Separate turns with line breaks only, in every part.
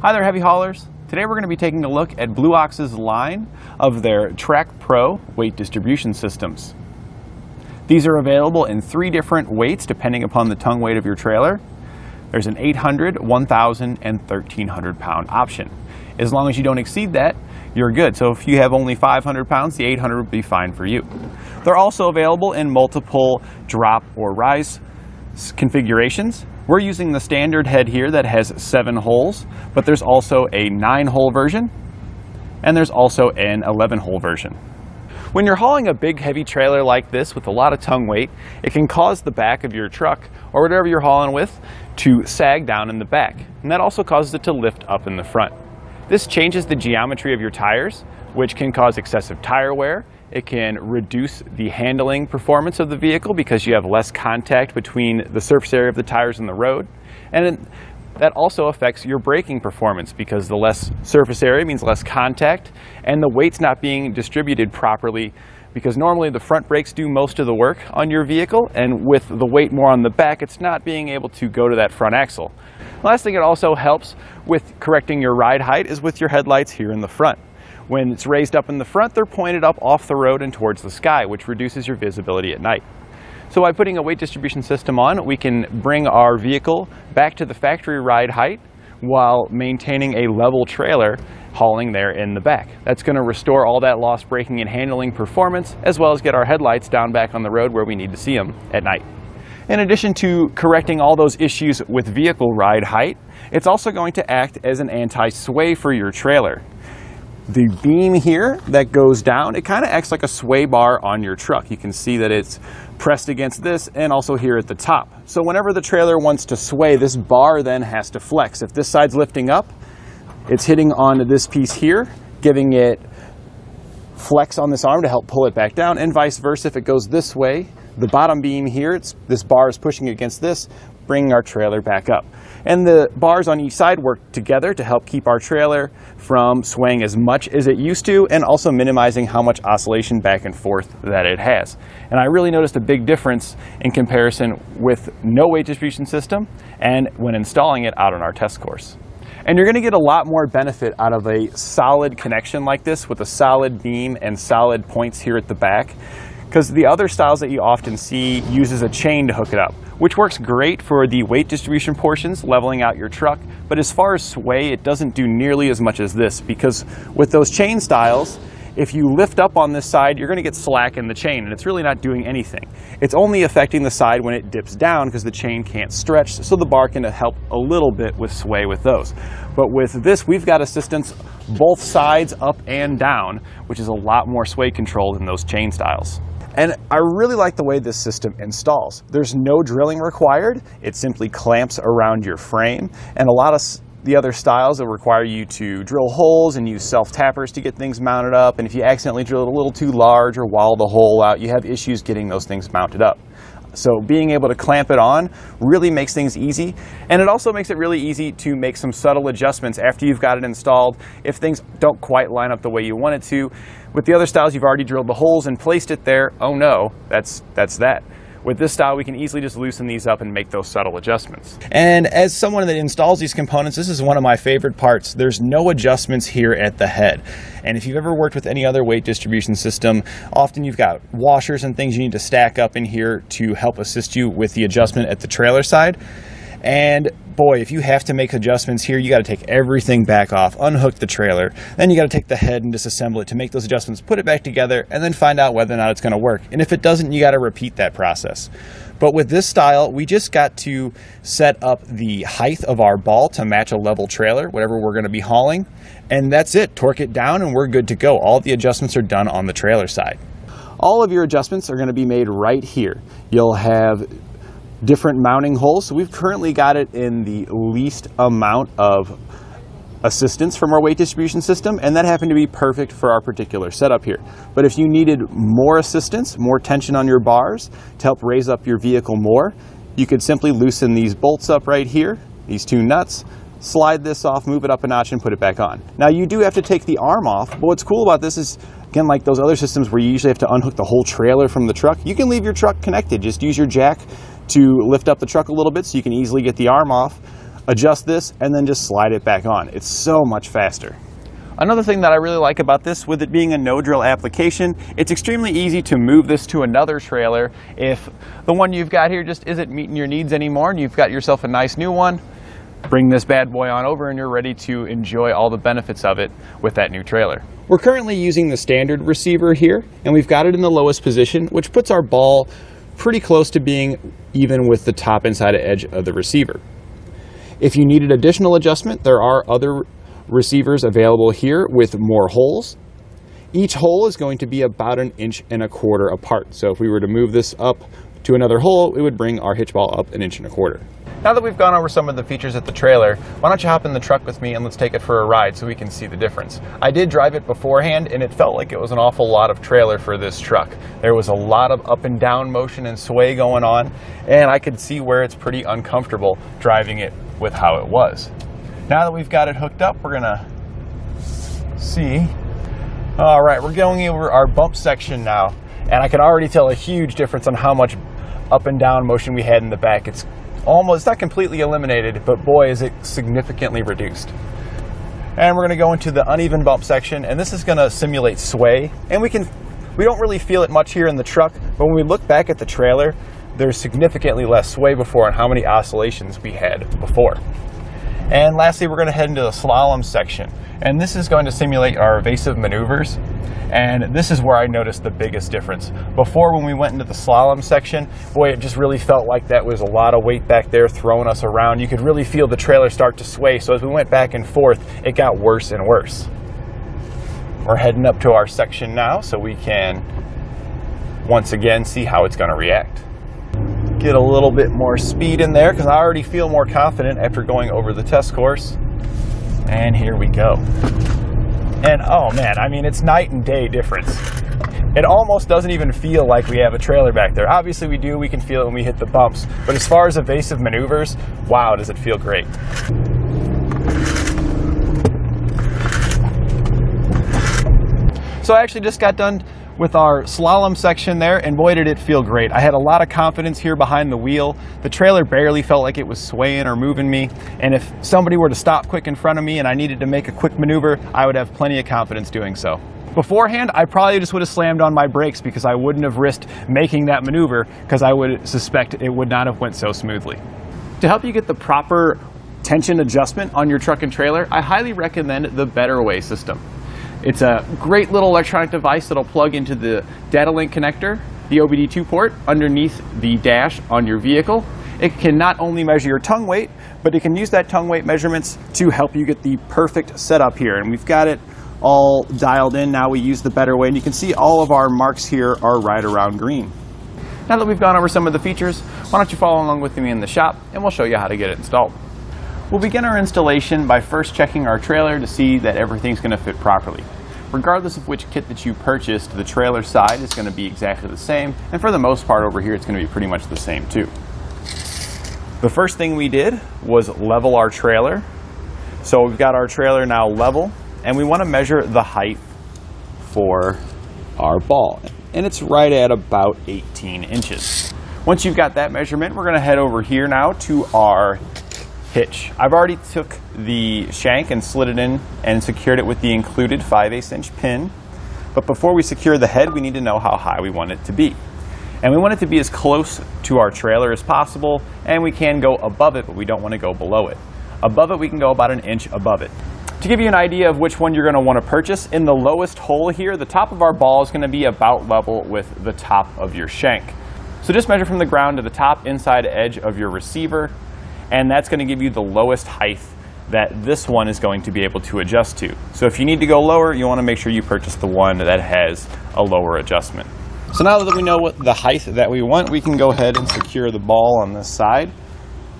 Hi there, heavy haulers. Today we're going to be taking a look at Blue Ox's line of their TrackPro weight distribution systems. These are available in 3 different weights depending upon the tongue weight of your trailer. There's an 800, 1,000, and 1,300 pound option. As long as you don't exceed that, you're good. So if you have only 500 pounds, the 800 would be fine for you. They're also available in multiple drop or rise configurations. We're using the standard head here that has 7 holes, but there's also a 9-hole version, and there's also an 11-hole version. When you're hauling a big heavy trailer like this with a lot of tongue weight, it can cause the back of your truck, or whatever you're hauling with, to sag down in the back, and that also causes it to lift up in the front. This changes the geometry of your tires, which can cause excessive tire wear. It can reduce the handling performance of the vehicle because you have less contact between the surface area of the tires and the road. And that also affects your braking performance because the less surface area means less contact, and the weight's not being distributed properly because normally the front brakes do most of the work on your vehicle, and with the weight more on the back, it's not being able to go to that front axle. The last thing it also helps with correcting your ride height is with your headlights here in the front. When it's raised up in the front, they're pointed up off the road and towards the sky, which reduces your visibility at night. So by putting a weight distribution system on, we can bring our vehicle back to the factory ride height while maintaining a level trailer hauling there in the back. That's going to restore all that lost braking and handling performance, as well as get our headlights down back on the road where we need to see them at night. In addition to correcting all those issues with vehicle ride height, it's also going to act as an anti-sway for your trailer. The beam here that goes down, it kind of acts like a sway bar on your truck. You can see that it's pressed against this and also here at the top. So whenever the trailer wants to sway, this bar then has to flex. If this side's lifting up, it's hitting onto this piece here, giving it flex on this arm to help pull it back down, and vice versa. If it goes this way, the bottom beam here, this bar is pushing against this, bringing our trailer back up. And the bars on each side work together to help keep our trailer from swaying as much as it used to, and also minimizing how much oscillation back and forth that it has. And I really noticed a big difference in comparison with no weight distribution system and when installing it out on our test course. And you're going to get a lot more benefit out of a solid connection like this with a solid beam and solid points here at the back, because the other styles that you often see uses a chain to hook it up, which works great for the weight distribution portions, leveling out your truck, but as far as sway, it doesn't do nearly as much as this, because with those chain styles, if you lift up on this side, you're going to get slack in the chain, and it's really not doing anything. It's only affecting the side when it dips down because the chain can't stretch, so the bar can help a little bit with sway with those. But with this, we've got assistance both sides, up and down, which is a lot more sway control than those chain styles. And I really like the way this system installs. There's no drilling required. It simply clamps around your frame, and a lot of the other styles that require you to drill holes and use self-tappers to get things mounted up, and if you accidentally drill it a little too large or wall the hole out, you have issues getting those things mounted up. So being able to clamp it on really makes things easy, and it also makes it really easy to make some subtle adjustments after you've got it installed if things don't quite line up the way you want it to. With the other styles, you've already drilled the holes and placed it there. Oh no, that's that. With this style, we can easily just loosen these up and make those subtle adjustments. And as someone that installs these components, this is one of my favorite parts. There's no adjustments here at the head. And if you've ever worked with any other weight distribution system, often you've got washers and things you need to stack up in here to help assist you with the adjustment at the trailer side. And boy, if you have to make adjustments here, you got to take everything back off, unhook the trailer, then you got to take the head and disassemble it to make those adjustments, put it back together, and then find out whether or not it's going to work. And if it doesn't, you got to repeat that process. But with this style, we just got to set up the height of our ball to match a level trailer, whatever we're going to be hauling, and that's it. Torque it down and we're good to go. All the adjustments are done on the trailer side. All of your adjustments are going to be made right here. You'll have different mounting holes. So we've currently got it in the least amount of assistance from our weight distribution system, and that happened to be perfect for our particular setup here. But if you needed more assistance, more tension on your bars to help raise up your vehicle more, you could simply loosen these bolts up right here, these 2 nuts, slide this off, move it up a notch, and put it back on. Now you do have to take the arm off, but what's cool about this is, again, like those other systems where you usually have to unhook the whole trailer from the truck, you can leave your truck connected. Just use your jack to lift up the truck a little bit so you can easily get the arm off. adjust this, and then just slide it back on. It's so much faster. Another thing that I really like about this, with it being a no-drill application, it's extremely easy to move this to another trailer. If the one you've got here just isn't meeting your needs anymore and you've got yourself a nice new one, bring this bad boy on over and you're ready to enjoy all the benefits of it with that new trailer. We're currently using the standard receiver here, and we've got it in the lowest position, which puts our ball pretty close to being even with the top inside edge of the receiver. If you needed additional adjustment, there are other receivers available here with more holes. Each hole is going to be about 1.25 inches apart. So if we were to move this up to another hole, it would bring our hitch ball up 1.25 inches. Now that we've gone over some of the features at the trailer, why don't you hop in the truck with me and let's take it for a ride so we can see the difference. I did drive it beforehand and it felt like it was an awful lot of trailer for this truck. There was a lot of up and down motion and sway going on, and I could see where it's pretty uncomfortable driving it with how it was. Now that we've got it hooked up, we're gonna see. All right, we're going over our bump section now, and I can already tell a huge difference on how much up and down motion we had in the back. It's not completely eliminated, but boy, is it significantly reduced. And we're gonna go into the uneven bump section, and this is gonna simulate sway. And we don't really feel it much here in the truck, but when we look back at the trailer, there's significantly less sway before and how many oscillations we had before. And lastly, we're going to head into the slalom section, and this is going to simulate our evasive maneuvers, and this is where I noticed the biggest difference. Before, when we went into the slalom section, boy, it just really felt like that was a lot of weight back there throwing us around. You could really feel the trailer start to sway, so as we went back and forth, it got worse and worse. We're heading up to our section now so we can once again see how it's going to react. Get a little bit more speed in there because I already feel more confident after going over the test course. And here we go. And oh man, I mean, it's night and day difference. It almost doesn't even feel like we have a trailer back there. Obviously we do, we can feel it when we hit the bumps. But as far as evasive maneuvers, wow, does it feel great. So I actually just got done with our slalom section there, and boy did it feel great. I had a lot of confidence here behind the wheel. The trailer barely felt like it was swaying or moving me, and if somebody were to stop quick in front of me and I needed to make a quick maneuver, I would have plenty of confidence doing so. Beforehand, I probably just would have slammed on my brakes because I wouldn't have risked making that maneuver because I would suspect it would not have went so smoothly. To help you get the proper tension adjustment on your truck and trailer, I highly recommend the Better Way system. It's a great little electronic device that'll plug into the data link connector, the OBD2 port, underneath the dash on your vehicle. It can not only measure your tongue weight, but it can use that tongue weight measurements to help you get the perfect setup here. And we've got it all dialed in now. We use the Better Way, and you can see all of our marks here are right around green. Now that we've gone over some of the features, why don't you follow along with me in the shop and we'll show you how to get it installed. We'll begin our installation by first checking our trailer to see that everything's going to fit properly. Regardless of which kit that you purchased, the trailer side is going to be exactly the same, and for the most part over here it's going to be pretty much the same too. The first thing we did was level our trailer. So we've got our trailer now level, and we want to measure the height for our ball, and it's right at about 18 inches. Once you've got that measurement, we're going to head over here now to our hitch. I've already took the shank and slid it in and secured it with the included 5/8 inch pin. But before we secure the head, we need to know how high we want it to be. And we want it to be as close to our trailer as possible, and we can go above it, but we don't want to go below it. Above it, we can go about 1 inch above it. To give you an idea of which one you're going to want to purchase, in the lowest hole here, the top of our ball is going to be about level with the top of your shank. So just measure from the ground to the top inside edge of your receiver, and that's going to give you the lowest height that this one is going to be able to adjust to. So if you need to go lower, you want to make sure you purchase the one that has a lower adjustment. So now that we know what the height that we want, we can go ahead and secure the ball on this side.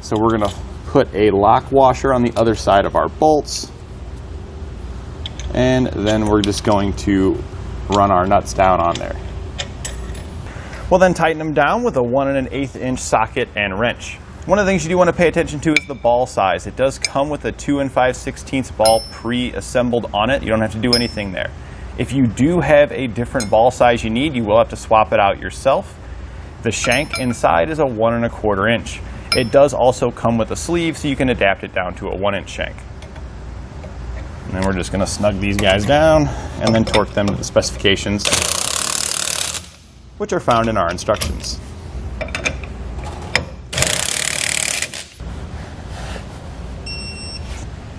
So we're going to put a lock washer on the other side of our bolts, and then we're just going to run our nuts down on there. We'll then tighten them down with a 1 1/8 inch socket and wrench. One of the things you do want to pay attention to is the ball size. It does come with a 2 5/16 ball pre-assembled on it. You don't have to do anything there. If you do have a different ball size you need, you will have to swap it out yourself. The shank inside is a 1 1/4 inch. It does also come with a sleeve, so you can adapt it down to a 1-inch shank. And then we're just going to snug these guys down and then torque them to the specifications, which are found in our instructions.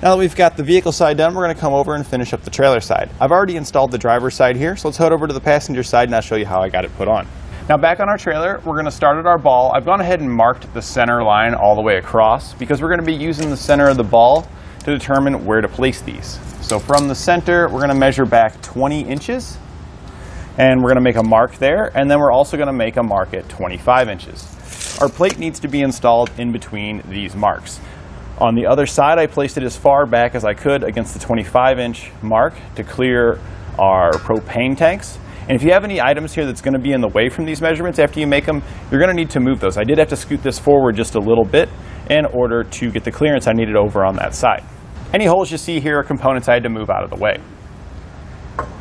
Now that we've got the vehicle side done, we're going to come over and finish up the trailer side. I've already installed the driver's side here, so let's head over to the passenger side and I'll show you how I got it put on. Now back on our trailer, we're going to start at our ball. I've gone ahead and marked the center line all the way across because we're going to be using the center of the ball to determine where to place these. So from the center, we're going to measure back 20 inches and we're going to make a mark there, and then we're also going to make a mark at 25 inches. Our plate needs to be installed in between these marks. On the other side, I placed it as far back as I could against the 25-inch mark to clear our propane tanks. And if you have any items here that's going to be in the way from these measurements after you make them, you're going to need to move those. I did have to scoot this forward just a little bit in order to get the clearance I needed over on that side. Any holes you see here are components I had to move out of the way.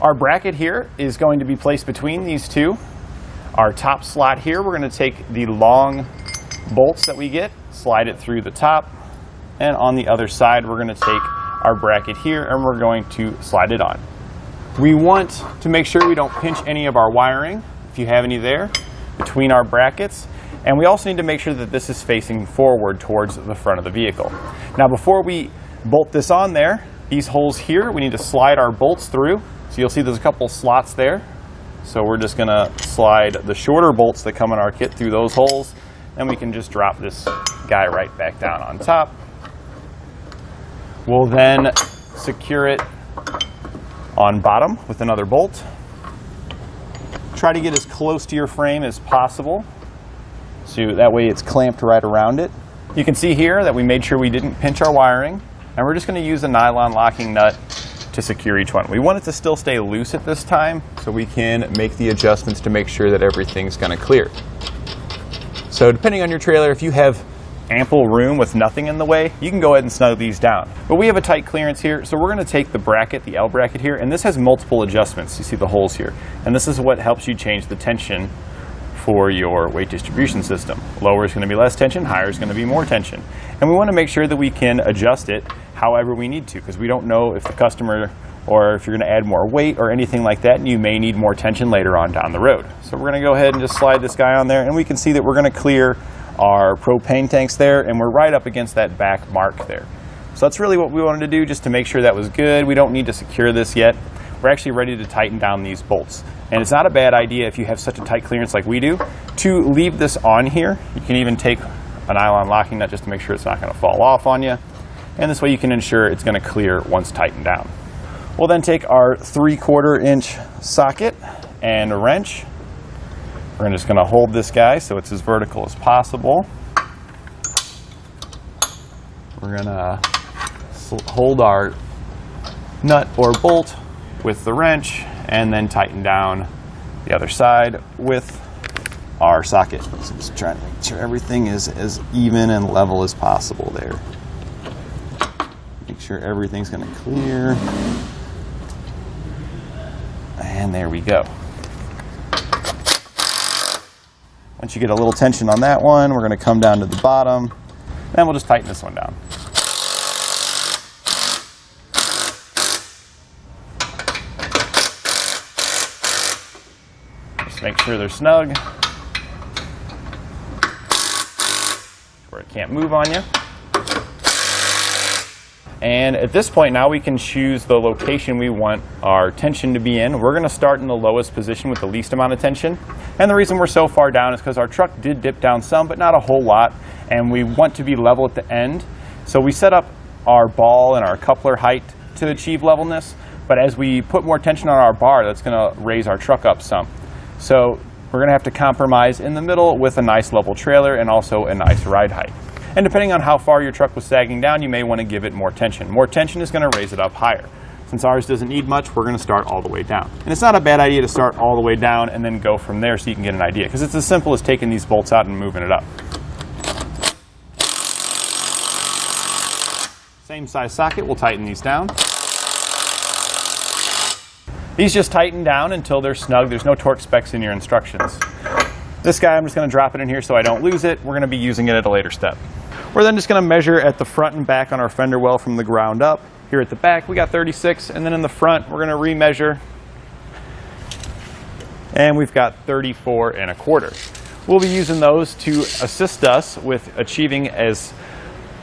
Our bracket here is going to be placed between these two. Our top slot here, we're going to take the long bolts that we get, slide it through the top, and on the other side we're going to take our bracket here and we're going to slide it on. We want to make sure we don't pinch any of our wiring, if you have any there, between our brackets. And we also need to make sure that this is facing forward towards the front of the vehicle. Now before we bolt this on there, these holes here, we need to slide our bolts through. So you'll see there's a couple slots there. So we're just going to slide the shorter bolts that come in our kit through those holes, and we can just drop this guy right back down on top. We'll then secure it on bottom with another bolt. Try to get as close to your frame as possible, so that way it's clamped right around it. You can see here that we made sure we didn't pinch our wiring, and we're just going to use a nylon locking nut to secure each one. We want it to still stay loose at this time, so we can make the adjustments to make sure that everything's going to clear. So depending on your trailer, if you have ample room with nothing in the way, you can go ahead and snug these down. But we have a tight clearance here, so we're going to take the bracket, the L bracket here, and this has multiple adjustments. You see the holes here. And this is what helps you change the tension for your weight distribution system. Lower is going to be less tension, higher is going to be more tension. And we want to make sure that we can adjust it however we need to, because we don't know if the customer or if you're going to add more weight or anything like that, and you may need more tension later on down the road. So we're going to go ahead and just slide this guy on there, and we can see that we're going to clear our propane tanks there, and we're right up against that back mark there. So that's really what we wanted to do, just to make sure that was good. We don't need to secure this yet. We're actually ready to tighten down these bolts. And it's not a bad idea, if you have such a tight clearance like we do, to leave this on here. You can even take a nylon locking nut just to make sure it's not going to fall off on you. And this way you can ensure it's going to clear once tightened down. We'll then take our 3/4 inch socket and a wrench. We're just going to hold this guy so it's as vertical as possible. We're going to hold our nut or bolt with the wrench and then tighten down the other side with our socket. So just trying to make sure everything is as even and level as possible there. Make sure everything's going to clear. And there we go. Once you get a little tension on that one, we're going to come down to the bottom, and we'll just tighten this one down. Just make sure they're snug, where it can't move on you. And at this point now we can choose the location we want our tension to be in. We're going to start in the lowest position with the least amount of tension. And the reason we're so far down is because our truck did dip down some, but not a whole lot. And we want to be level at the end. So we set up our ball and our coupler height to achieve levelness. But as we put more tension on our bar, that's going to raise our truck up some. So we're going to have to compromise in the middle with a nice level trailer and also a nice ride height. And depending on how far your truck was sagging down, you may want to give it more tension. More tension is going to raise it up higher. Since ours doesn't need much, we're going to start all the way down. And it's not a bad idea to start all the way down and then go from there so you can get an idea, because it's as simple as taking these bolts out and moving it up. Same size socket, we'll tighten these down. These just tighten down until they're snug. There's no torque specs in your instructions. This guy, I'm just going to drop it in here so I don't lose it. We're going to be using it at a later step. We're then just going to measure at the front and back on our fender well from the ground up. Here at the back, we got 36, and then in the front, we're going to remeasure, and we've got 34 1/4. We'll be using those to assist us with achieving as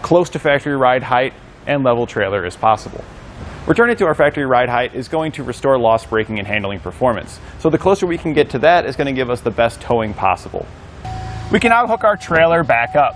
close to factory ride height and level trailer as possible. Returning to our factory ride height is going to restore lost braking and handling performance. So the closer we can get to that is going to give us the best towing possible. We can now hook our trailer back up.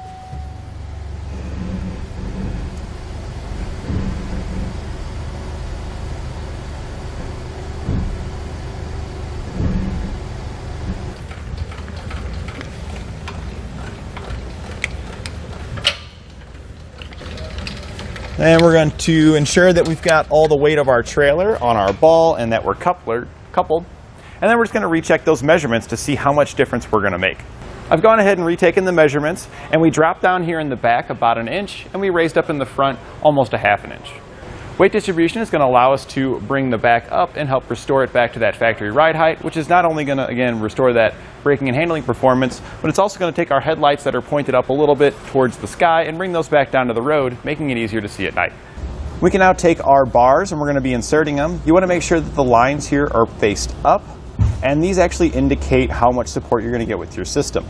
And we're going to ensure that we've got all the weight of our trailer on our ball and that we're coupled. And then we're just going to recheck those measurements to see how much difference we're going to make. I've gone ahead and retaken the measurements, and we dropped down here in the back about 1 inch, and we raised up in the front almost a 1/2 inch. Weight distribution is going to allow us to bring the back up and help restore it back to that factory ride height, which is not only going to, again, restore that braking and handling performance, but it's also going to take our headlights that are pointed up a little bit towards the sky and bring those back down to the road, making it easier to see at night. We can now take our bars and we're going to be inserting them. You want to make sure that the lines here are faced up, and these actually indicate how much support you're going to get with your system.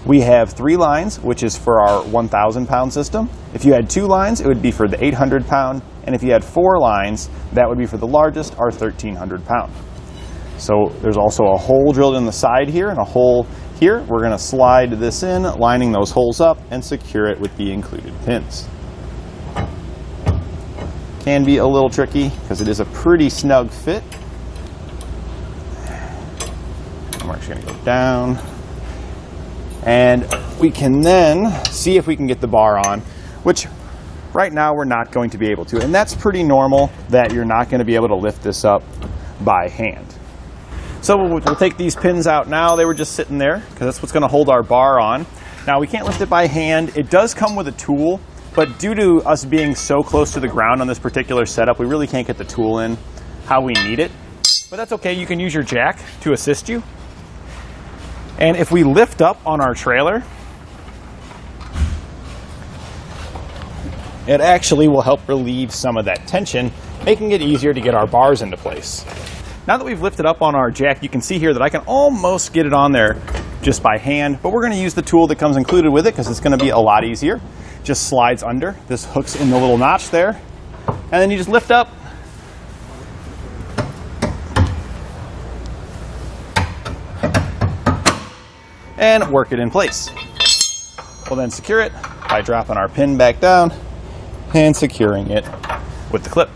We have 3 lines, which is for our 1,000 pound system. If you had 2 lines, it would be for the 800 pound. And if you had 4 lines, that would be for the largest, our 1,300 pound. So there's also a hole drilled in the side here and a hole here. We're going to slide this in, lining those holes up and secure it with the included pins. Can be a little tricky because it is a pretty snug fit. And we're actually going to go down. And we can then see if we can get the bar on, which right now we're not going to be able to. And that's pretty normal that you're not going to be able to lift this up by hand. So we'll take these pins out now. They were just sitting there because that's what's going to hold our bar on. Now we can't lift it by hand. It does come with a tool, but due to us being so close to the ground on this particular setup, we really can't get the tool in how we need it. But that's okay. You can use your jack to assist you. And if we lift up on our trailer, it actually will help relieve some of that tension, making it easier to get our bars into place. Now that we've lifted up on our jack, you can see here that I can almost get it on there just by hand, but we're going to use the tool that comes included with it because it's going to be a lot easier. Just slides under. This hooks in the little notch there, and then you just lift up. And work it in place. We'll then secure it by dropping our pin back down and securing it with the clip.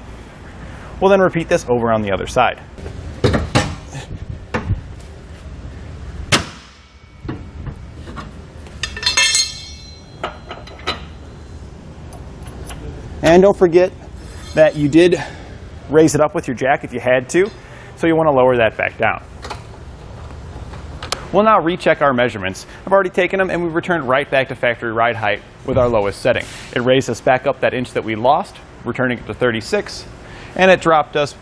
We'll then repeat this over on the other side. And don't forget that you did raise it up with your jack if you had to, so you want to lower that back down. We'll now recheck our measurements. I've already taken them and we've returned right back to factory ride height with our lowest setting. It raised us back up that inch that we lost, returning it to 36, and it dropped us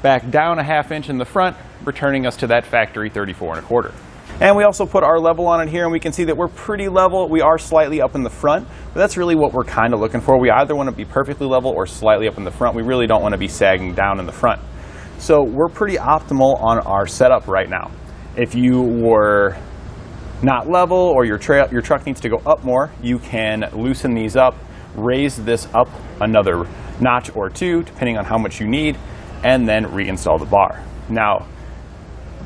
back down a 1/2 inch in the front, returning us to that factory 34 1/4. And we also put our level on it here, and we can see that we're pretty level. We are slightly up in the front, but that's really what we're kind of looking for. We either want to be perfectly level or slightly up in the front. We really don't want to be sagging down in the front. So we're pretty optimal on our setup right now. If you were not level or your truck needs to go up more, you can loosen these up, raise this up another notch or 2, depending on how much you need, and then reinstall the bar. Now,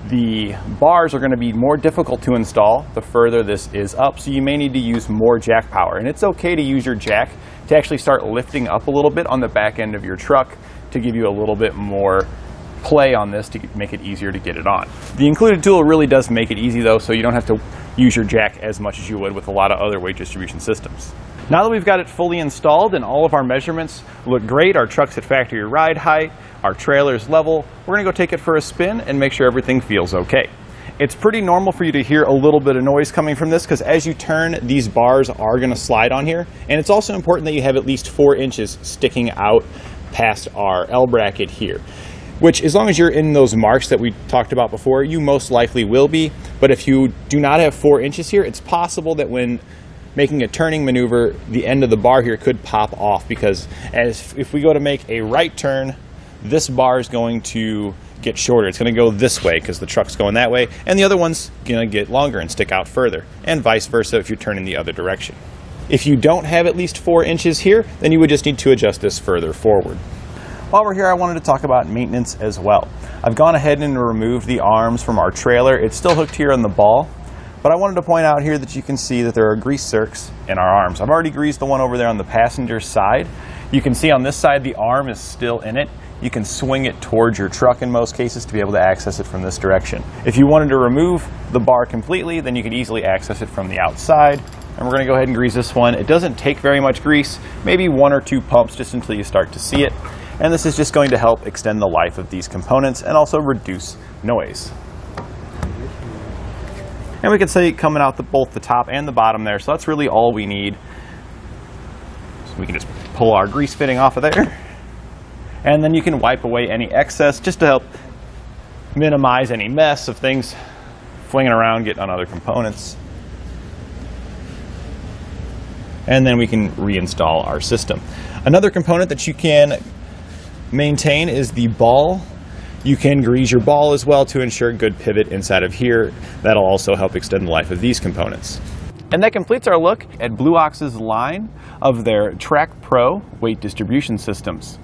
the bars are going to be more difficult to install the further this is up, so you may need to use more jack power. And it's okay to use your jack to actually start lifting up a little bit on the back end of your truck to give you a little bit more play on this to make it easier to get it on. The included tool really does make it easy though, so you don't have to use your jack as much as you would with a lot of other weight distribution systems. Now that we've got it fully installed and all of our measurements look great, our truck's at factory ride height, our trailer's level, we're going to go take it for a spin and make sure everything feels okay. It's pretty normal for you to hear a little bit of noise coming from this because as you turn, these bars are going to slide on here. And it's also important that you have at least 4 inches sticking out past our L bracket here, which as long as you're in those marks that we talked about before, you most likely will be. But if you do not have 4 inches here, it's possible that when making a turning maneuver, the end of the bar here could pop off, because if we go to make a right turn, this bar is going to get shorter. It's going to go this way because the truck's going that way, and the other one's going to get longer and stick out further, and vice versa if you're turning the other direction. If you don't have at least 4 inches here, then you would just need to adjust this further forward. While we're here, I wanted to talk about maintenance as well. I've gone ahead and removed the arms from our trailer. It's still hooked here on the ball, but I wanted to point out here that you can see that there are grease zerks in our arms. I've already greased the one over there on the passenger side. You can see on this side the arm is still in it. You can swing it towards your truck in most cases to be able to access it from this direction. If you wanted to remove the bar completely, then you could easily access it from the outside. And we're going to go ahead and grease this one. It doesn't take very much grease, maybe 1 or 2 pumps just until you start to see it. And this is just going to help extend the life of these components and also reduce noise. And we can see coming out both the top and the bottom there, so that's really all we need. So we can just pull our grease fitting off of there. And then you can wipe away any excess just to help minimize any mess of things flinging around, getting on other components. And then we can reinstall our system. Another component that you can maintain is the ball. You can grease your ball as well to ensure good pivot inside of here. That'll also help extend the life of these components. And that completes our look at Blue Ox's line of their TrackPro weight distribution systems.